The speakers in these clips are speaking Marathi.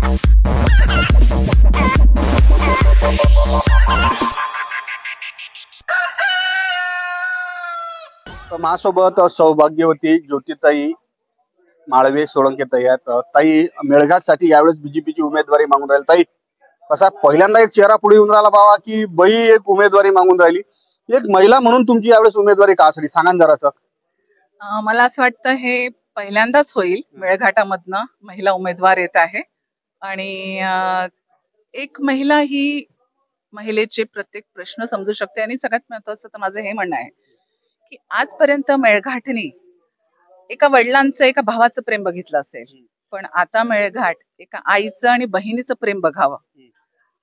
तर माझ्यासोबत सौभाग्यवती ज्योतिताई माळवे सोळंके ताई आहेत. ताई मेळघाटसाठी यावेळेस बीजेपीची उमेदवारी मागून राहील. ताई कसा पहिल्यांदा एक चेहरा पुढे येऊन राहिला बाबा की बाई एक उमेदवारी मागून राहिली. एक महिला म्हणून तुमची यावेळेस उमेदवारी का असली सांगा ना जरासं. मला असं वाटतं हे पहिल्यांदाच होईल मेळघाटामधनं महिला उमेदवार येत आहे. आणि एक महिला ही महिलेचे प्रत्येक प्रश्न समजू शकते. आणि सगळ्यात महत्वाचं तर माझं हे म्हणणं आहे की आजपर्यंत मेळघाटने एका वडिलांचं एका भावाचं प्रेम बघितलं असेल, पण आता मेळघाट एका आईचं आणि बहिणीचं प्रेम बघावं.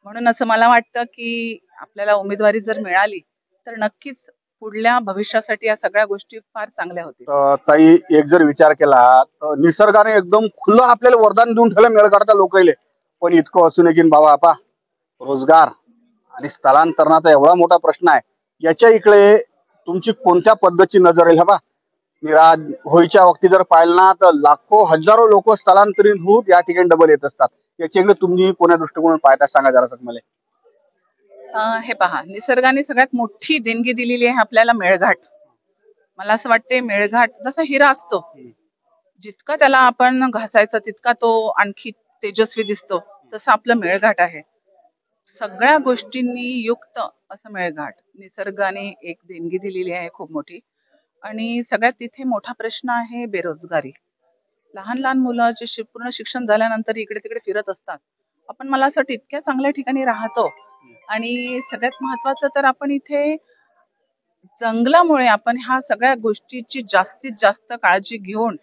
म्हणून असं मला वाटतं की आपल्याला उमेदवारी जर मिळाली तर नक्कीच पुढल्या भविष्यासाठी या सगळ्या गोष्टी फार चांगल्या होतील. ताई एक जर विचार केला तर निसर्गाने एकदम खुलं आपल्याला वरदान देऊन ठेवलं मेळघाटच्या लोकांना. पण इतकं असून की बाबा आपा रोजगार आणि स्थलांतरणाचा एवढा मोठा प्रश्न आहे. याच्या इकडे तुमची कोणत्या पद्धतीची नजर आहे? बा होळीच्या वक्ती जर पाहिलं ना तर लाखो हजारो लोक स्थलांतरित होऊन या ठिकाणी डबल येत असतात. याच्याकडे तुम्ही कोण्या दृष्टिकोनातून पाहता सांगा जरा मला. हे पहा, निसर्गाने सगळ्यात मोठी देणगी दिलेली आहे आपल्याला मेळघाट. मला असं वाटते मेळघाट जसा हिरा असतो, जितका त्याला आपण घासायचा तितका तो आणखी तेजस्वी दिसतो, तसं आपलं मेळघाट आहे. सगळ्या गोष्टींनी युक्त असं मेळघाट निसर्गाने एक देणगी दिलेली आहे खूप मोठी. आणि सगळ्यात तिथे मोठा प्रश्न आहे बेरोजगारी. लहान लहान मुलं जे पूर्ण शिक्षण झाल्यानंतर इकडे तिकडे फिरत असतात. आपण मला असं वाटतं इतक्या चांगल्या ठिकाणी राहतो. आणि सगळ्यात महत्वाचं तर आपण इथे जंगलामुळे आपण ह्या सगळ्या गोष्टीची जास्तीत जास्त काळजी घेऊन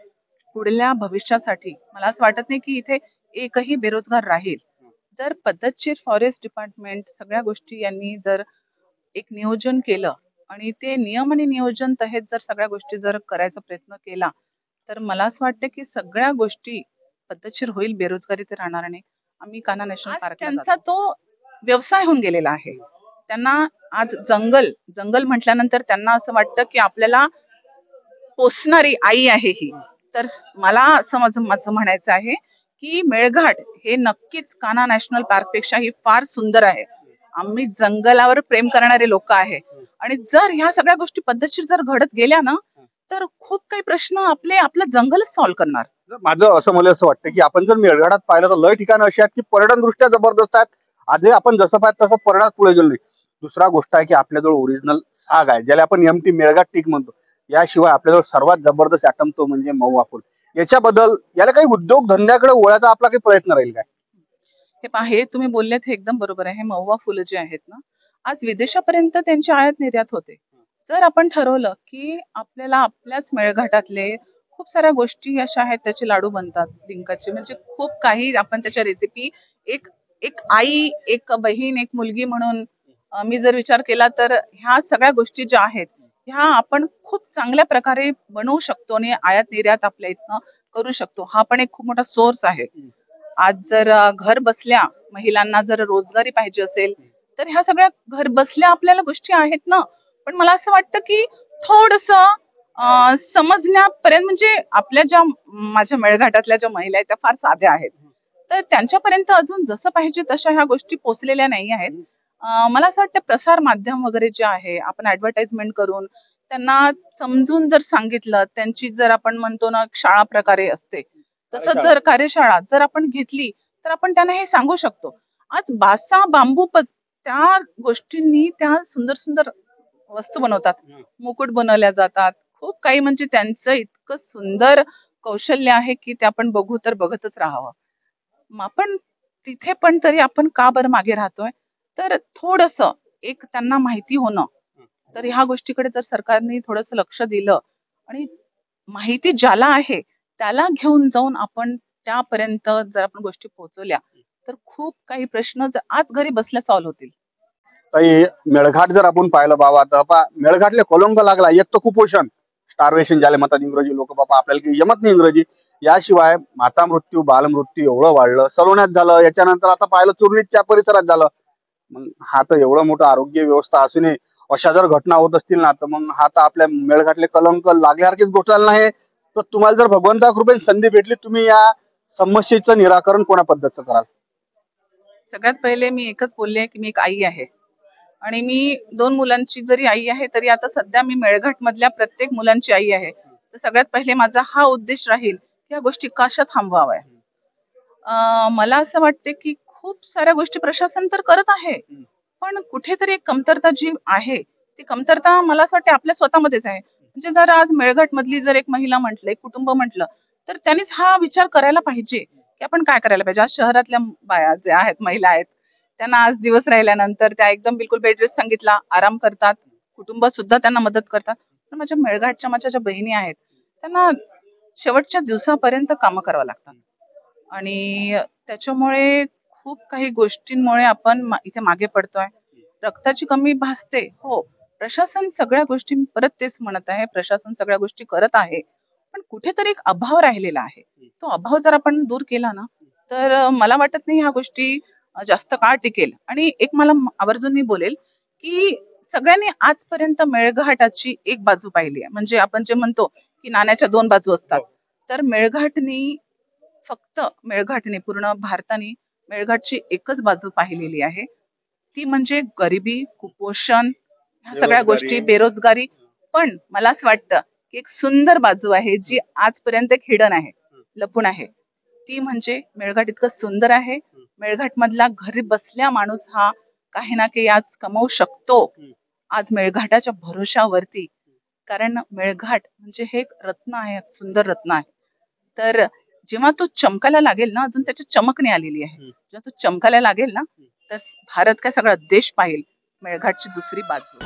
पुढल्या भविष्यासाठी मला असं वाटत नाही की इथे एकही बेरोजगार राहील. जर पद्धतशीर फॉरेस्ट डिपार्टमेंट सगळ्या गोष्टी यांनी जर एक नियोजन केलं आणि ते नियम आणि नियोजन तहेत जर सगळ्या गोष्टी जर करायचा प्रयत्न केला तर मला असं वाटतं की सगळ्या गोष्टी पद्धतशीर होईल. बेरोजगारी तर राहणार नाही. आम्ही कान्हा नॅशनल पार्क त्यांचा तो व्यवसाय होऊन गेलेला आहे. त्यांना आज जंगल जंगल म्हटल्यानंतर त्यांना असं वाटतं की आपल्याला पोसणारी आई आहे ही. तर मला असं माझं म्हणायचं आहे की मेळघाट हे नक्कीच कान्हा नॅशनल पार्क पेक्षाही फार सुंदर आहे. आम्ही जंगलावर प्रेम करणारे लोक आहे. आणि जर ह्या सगळ्या गोष्टी पद्धतशीर जर घडत गेल्या ना तर खूप काही प्रश्न आपलं जंगलच सॉल्व्ह करणार. माझं असं मला असं वाटतं की आपण जर मेळघाटात पाहिलं तर लय ठिकाणं अशी आहेत की पर्यटन दृष्ट्या जबरदस्त आहेत. आजही आपण जसं पाहिजे तसं पर्यटनात पुढे गेलो नाही. दुसरा गोष्ट आहे की आपल्याजवळ ओरिजिनल साग आहे ज्याला आपण एमटी मेळघाट टीक म्हणतो. याशिवाय आपल्याजवळ सर्वात जबरदस्त आयटम तो म्हणजे महुआ फुल. याच्याबद्दल याला काही उद्योग धंद्याकडे वळायचा आपला काही प्रयत्न राहील काय? हे पहा, हे तुम्ही बोललेत हे एकदम बरोबर आहे. हे महुआ फुलं जे आहेत ना आज विदेशापर्यंत त्यांची आयात निर्यात होते. जर आपण ठरवलं की आपल्याला आपल्याच मेळघाटातले खूप साऱ्या गोष्टी अशा आहेत त्याचे लाडू बनतात डिंकाचे, म्हणजे खूप काही आपण त्याच्या रेसिपी एक एक आई एक बहीण एक मुलगी म्हणून मी जर विचार केला तर ह्या सगळ्या गोष्टी ज्या आहेत ह्या आपण खूप चांगल्या प्रकारे बनवू शकतो आणि आयात निर्यात आपल्या इथनं करू शकतो. हा पण एक खूप मोठा सोर्स आहे. आज जर घर बसल्या महिलांना जर रोजगारी पाहिजे असेल तर ह्या सगळ्या घर बसल्या आपल्याला गोष्टी आहेत ना. पण मला असं वाटतं की थोडस समजण्यापर्यंत म्हणजे आपल्या ज्या माझ्या मेळघाटातल्या ज्या महिला आहेत त्या फार साध्या आहेत. तर त्यांच्यापर्यंत अजून जसं पाहिजे तशा ह्या गोष्टी पोचलेल्या नाही आहेत. मला असं वाटतं प्रसार माध्यम वगैरे जे आहे आपण ऍडव्हर्टाइजमेंट करून त्यांना समजून जर सांगितलं, त्यांची जर आपण म्हणतो ना शाळा प्रकारे असते तसं जर कार्यशाळा जर आपण घेतली तर आपण त्यांना हे सांगू शकतो. आज बासा बांबू त्या गोष्टींनी त्या सुंदर सुंदर वस्तू बनवतात. मुकुट बनवल्या जातात. खूप काही म्हणजे त्यांचं इतकं सुंदर कौशल्य आहे की ते आपण बघू तर बघतच राहावं. आपण तिथे पण तरी आपण का बरं मागे राहतोय? तर थोडस एक त्यांना माहिती होणं. तर ह्या गोष्टीकडे जर सरकारने थोडंसं लक्ष दिलं आणि माहिती ज्याला आहे त्याला घेऊन जाऊन आपण त्यापर्यंत जर आपण गोष्टी पोहोचवल्या तर खूप काही प्रश्न आज घरी बसल्या सॉल्व्ह होतील. काही मेळघाट जर आपण पाहिलं बाबा तर मेळघाटले कलंक लागला. एक तर कुपोषण स्टार्वेशन ज्याला म्हणतात इंग्रजी लोक बाबा आपल्याला की जमत नाही इंग्रजी. याशिवाय माता मृत्यू बालमृत्यू एवढं वाढलं. सलोण्यात झालं. याच्यानंतर आता पाहिलं चुरलीच्या परिसरात झालं. मग हा तर एवढं मोठं आरोग्य व्यवस्था असूनही अशा जर घटना होत असतील ना तर मग हा तर आपल्या मेळघाटले कलंक लागल्यासारखीच गोष्ट नाही. तर तुम्हाला जर भगवंता कृपेने संधी भेटली तुम्ही या समस्येचं निराकरण कोणा पद्धतीचं कराल? सगळ्यात पहिले मी एकच बोलले की मी एक आई आहे आणि मी 2 मुलांची जरी आई आहे, तरी आता सध्या मी मेळघाट मधल्या प्रत्येक मुलांची आई आहे. तर सगळ्यात पहिले माझा हा उद्देश राहील की या गोष्टी कशा थांबवाव्या. मला असं वाटते की खूप साऱ्या गोष्टी प्रशासन तर करत आहे, पण कुठेतरी एक कमतरता जी आहे, ती कमतरता मला असं वाटते आपल्या स्वतःमध्येच आहे. म्हणजे जर आज मेळघाट मधली जर एक महिला म्हटलं, एक कुटुंब म्हटलं, तर त्यांनीच हा विचार करायला पाहिजे, की आपण काय करायला पाहिजे. आज शहरातल्या बाया ज्या आहेत, महिला आहेत, त्यांना आज दिवस राहिल्यानंतर त्या एकदम बिलकुल बेड रेस्ट सांगितला, आराम करतात. कुटुंब सुद्धा त्यांना मदत करतात. पण माझ्या मेळघाटच्या माझ्या ज्या बहिणी आहेत, त्यांना शेवटच्या दिवसापर्यंत कामं करावं लागतात. आणि त्याच्यामुळे खूप काही गोष्टींमुळे आपण इथे मागे पडतोय. रक्ताची कमी भासते. हो, प्रशासन सगळ्या गोष्टी परत तेच म्हणत आहे, प्रशासन सगळ्या गोष्टी करत आहे. पण कुठेतरी एक अभाव राहिलेला आहे. तो अभाव जर आपण दूर केला ना, तर मला वाटत नाही ह्या गोष्टी जास्त काळ टिकेल. आणि एक मला आवर्जून मी बोलेल, की सगळ्यांनी आजपर्यंत मेळघाटाची एक बाजू पाहिली आहे. म्हणजे आपण जे म्हणतो, की नाण्याच्या 2 बाजू असतात. तर मेळघाटनी फक्त मेळघाटने पूर्ण भारताने मेळघाटची एकच बाजू पाहिलेली आहे. ती म्हणजे गरिबी, कुपोषण ह्या सगळ्या गोष्टी, बेरोजगारी. पण मला असं वाटतं, की एक सुंदर बाजू आहे जी आजपर्यंत एक हिडन आहे, लपून आहे. ती म्हणजे मेळघाट इतकं सुंदर आहे. मेळघाट मधला घरी बसल्या माणूस हा काही ना काही आज कमवू शकतो. आज मेळघाटाच्या भरोशावरती. कारण मेळघाट म्हणजे हे एक रत्न आहे, सुंदर रत्न आहे. तर जेव्हा तो चमकायला लागेल ना, अजून त्याची चमक नाही आलेली आहे. जेव्हा तो चमकायला लागेल ना, तर भारत काय सगळा देश पाहेल मेळघाटची दुसरी बाजू.